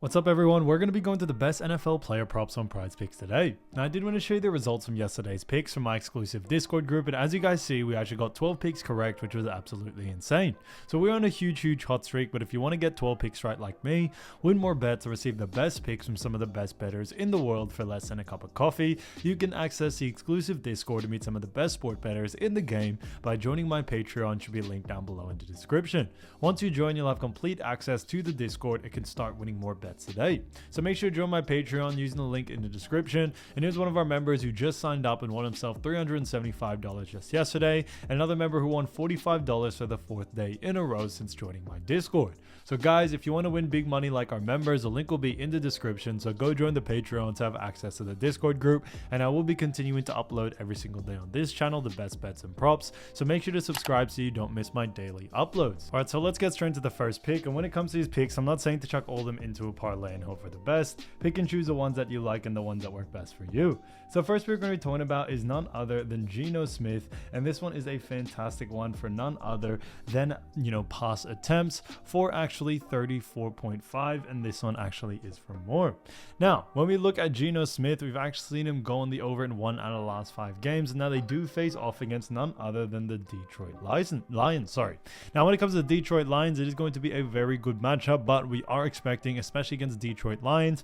What's up everyone, we're going to be going to the best NFL player props on Prizepicks today. Now I did want to show you the results from yesterday's picks from my exclusive Discord group, and as you guys see, we actually got 12 picks correct, which was absolutely insane. So we're on a huge hot streak, but if you want to get 12 picks right like me, win more bets, or receive the best picks from some of the best bettors in the world for less than a cup of coffee, you can access the exclusive Discord to meet some of the best sport bettors in the game by joining my Patreon, which should be linked down below in the description. Once you join, you'll have complete access to the Discord and can start winning more bets today. So make sure to join my Patreon using the link in the description. And here's one of our members who just signed up and won himself $375 just yesterday, and another member who won $45 for the 4th day in a row since joining my Discord. So guys, if you want to win big money like our members, the link will be in the description, so go join the Patreon to have access to the Discord group, and I will be continuing to upload every single day on this channel the best bets and props, so make sure to subscribe so you don't miss my daily uploads. Alright, so let's get straight into the first pick, and when it comes to these picks, I'm not saying to chuck all of them into a parlay and hope for the best. Pick and choose the ones that you like and the ones that work best for you. So first we're going to be talking about is none other than Geno Smith, and this one is a fantastic one for none other than, pass attempts for actually 34.5, and this one actually is for more. Now, when we look at Geno Smith, we've actually seen him go on the over in 1 out of the last 5 games, and now they do face off against none other than the Detroit Lions. Now, when it comes to the Detroit Lions, it is going to be a very good matchup, but we are expecting, especially against Detroit Lions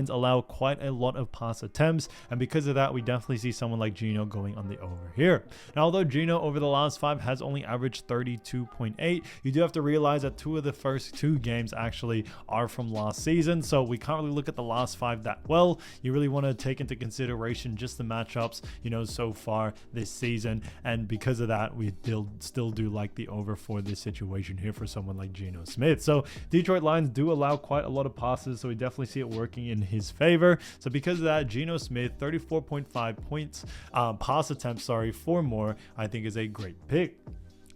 allow quite a lot of pass attempts, and because of that, we definitely see someone like Geno going on the over here. Now, although Geno over the last 5 has only averaged 32.8, you do have to realize that 2 of the first 2 games actually are from last season, so we can't really look at the last 5 that well. You really want to take into consideration just the matchups, so far this season, and because of that, we still do like the over for this situation here for someone like Geno Smith. So Detroit Lions do allow quite a lot of passes, so we definitely see it working in his favor. So because of that, Geno Smith 34.5 points pass attempts for more, I think is a great pick.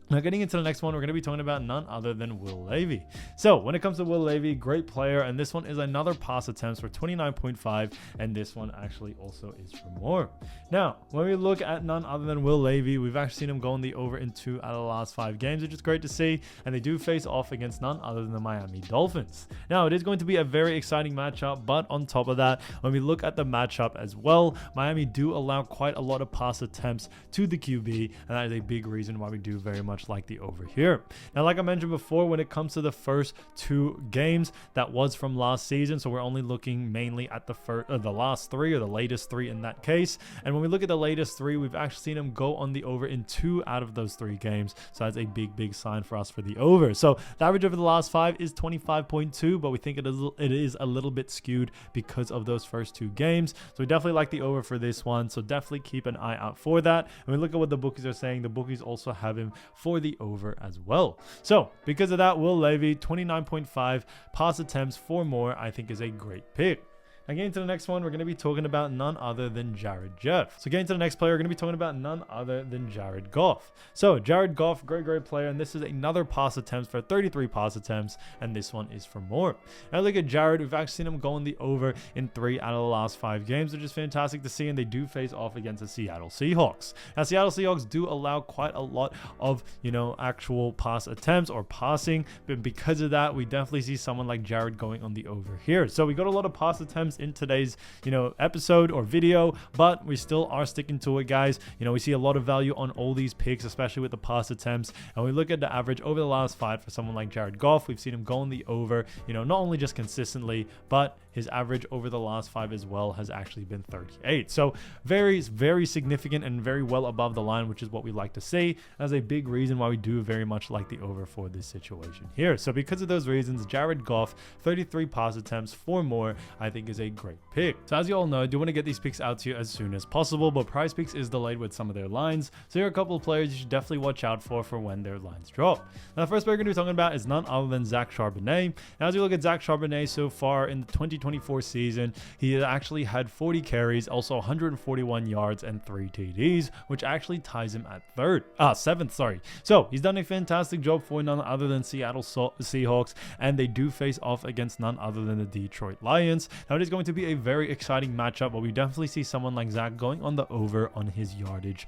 Now, getting into the next one, we're going to be talking about none other than Will Levis. So when it comes to Will Levis, great player, and this one is another pass attempts for 29.5, and this one actually also is for more. Now, when we look at none other than Will Levis, we've actually seen him go on the over in 2 out of the last 5 games, which is great to see, and they do face off against none other than the Miami Dolphins. Now, it is going to be a very exciting matchup, but on top of that, when we look at the matchup as well, Miami do allow quite a lot of pass attempts to the QB, and that is a big reason why we do very much like the over here. Now, like I mentioned before, when it comes to the first 2 games, that was from last season, so we're only looking mainly at the last 3, or the latest 3 in that case. And when we look at the latest 3, we've actually seen him go on the over in 2 out of those 3 games, so that's a big sign for us for the over. So the average over the last 5 is 25.2, but we think it is a little bit skewed because of those first 2 games, so we definitely like the over for this one, so definitely keep an eye out for that. And we look at what the bookies are saying, the bookies also have him for the over as well. So because of that, Will Levis 29.5 pass attempts for more, I think is a great pick. Now, getting to the next one, we're going to be talking about none other than Jared Goff. So getting to the next player, we're going to be talking about none other than Jared Goff. So Jared Goff, great player, and this is another pass attempts for 33 pass attempts, and this one is for more. Now look at Jared, we've actually seen him go on the over in 3 out of the last 5 games, which is fantastic to see, and they do face off against the Seattle Seahawks. Now, Seattle Seahawks do allow quite a lot of, actual pass attempts or passing, but because of that, we definitely see someone like Jared going on the over here. So we got a lot of pass attempts in today's episode or video, but we still are sticking to it, guys. We see a lot of value on all these picks, especially with the pass attempts, and we look at the average over the last 5 for someone like Jared Goff. We've seen him go on the over, not only just consistently, but his average over the last 5 as well has actually been 38. So very significant and very well above the line, which is what we like to see. That's a big reason why we do very much like the over for this situation here. So because of those reasons, Jared Goff 33 pass attempts for more, I think is a great pick. So as you all know, I do want to get these picks out to you as soon as possible, but Prizepicks is delayed with some of their lines, so here are a couple of players you should definitely watch out for when their lines drop. Now, the first player we're going to be talking about is none other than Zack Charbonnet. Now, as you look at Zack Charbonnet so far in the 2024 season, he actually had 40 carries, also 141 yards and 3 TDs, which actually ties him at 7th. So he's done a fantastic job for none other than Seattle Seahawks, and they do face off against none other than the Detroit Lions. Now, it is going going to be a very exciting matchup, but we definitely see someone like Zack going on the over on his yardage,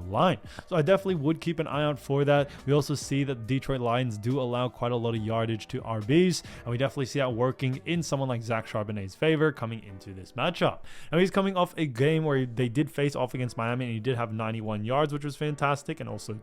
line. So I definitely would keep an eye out for that. We also see that Detroit Lions do allow quite a lot of yardage to RBs, and we definitely see that working in someone like Zack Charbonnet's favor coming into this matchup. Now he's coming off a game where they did face off against Miami, and he did have 91 yards, which was fantastic, and also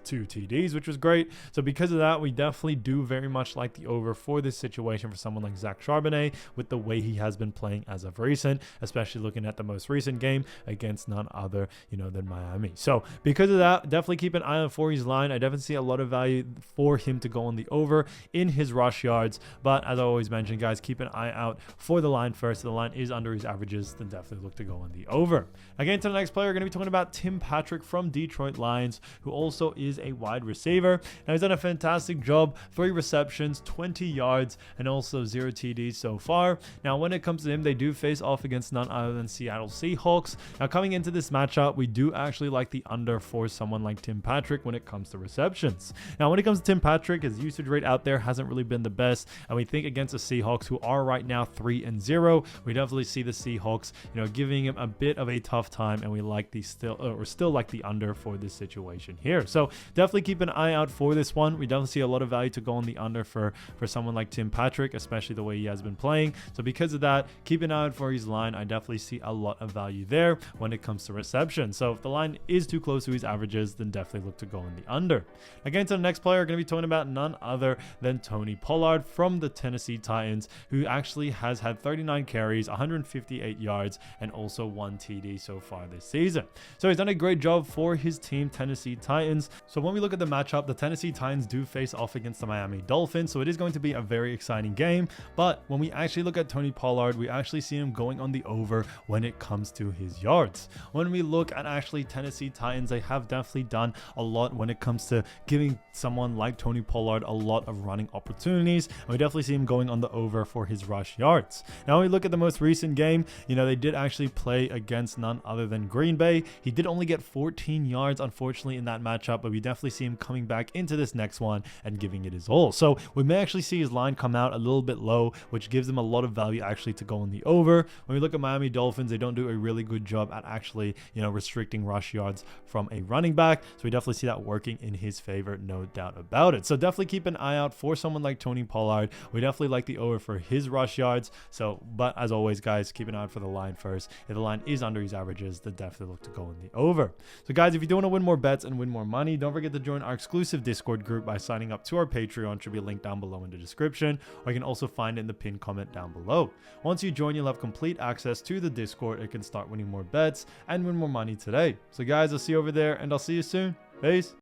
2 TDs, which was great. So because of that, we definitely do very much like the over for this situation for someone like Zack Charbonnet with the way he has been playing as of recent, especially looking at the most recent game against none other, than Miami. So because of that, definitely keep an eye out for his line. I definitely see a lot of value for him to go on the over in his rush yards. But as I always mention, guys, keep an eye out for the line first. If the line is under his averages, then definitely look to go on the over. Again, to the next player, we're going to be talking about Tim Patrick from Detroit Lions, who also is a wide receiver. Now he's done a fantastic job, 3 receptions, 20 yards, and also 0 TDs so far. Now when it comes to him, they do face off against none other than Seattle Seahawks. Now coming into this matchup, we do actually like the under for someone like Tim Patrick when it comes to receptions. Now when it comes to Tim Patrick, his usage rate out there hasn't really been the best, and we think against the Seahawks, who are right now 3-0, we definitely see the Seahawks giving him a bit of a tough time, and we like the still like the under for this situation here. So definitely keep an eye out for this one. We definitely see a lot of value to go on the under for someone like Tim Patrick, especially the way he has been playing. So because of that, keep an eye out for his line. I definitely see a lot of value there when it comes to reception. So if the line is too close to his averages, then definitely look to go on the under. Again, to the next player, we're going to be talking about none other than Tony Pollard from the Tennessee Titans, who actually has had 39 carries, 158 yards, and also 1 TD so far this season. So he's done a great job for his team, Tennessee Titans. So when we look at the matchup, the Tennessee Titans do face off against the Miami Dolphins, so it is going to be a very exciting game. But when we actually look at Tony Pollard, we actually see him going on the over when it comes to his yards. When we look at actually Tennessee Titans, they have definitely done a lot when it comes to giving someone like Tony Pollard a lot of running opportunities, and we definitely see him going on the over for his rush yards. Now when we look at the most recent game, they did actually play against none other than Green Bay. He did only get 14 yards, unfortunately, in that matchup, but we definitely see him coming back into this next one and giving it his all. So we may actually see his line come out a little bit low, which gives him a lot of value actually to go on the over. When we look at Miami Dolphins, they don't do a really good job at actually, restricting rush yards from a running back. So we definitely see that working in his favor, no doubt about it. So definitely keep an eye out for someone like Tony Pollard. We definitely like the over for his rush yards. So, but as always, guys, keep an eye out for the line first. If the line is under his averages, then definitely look to go on the over. So guys, if you do want to win more bets and win more money, don't forget to join our exclusive Discord group by signing up to our Patreon. Should be linked down below in the description, or you can also find it in the pinned comment down below. Once you join, you'll have complete access to the Discord. You can start winning more bets and win more money today. So guys, I'll see you over there, and I'll see you soon. Peace.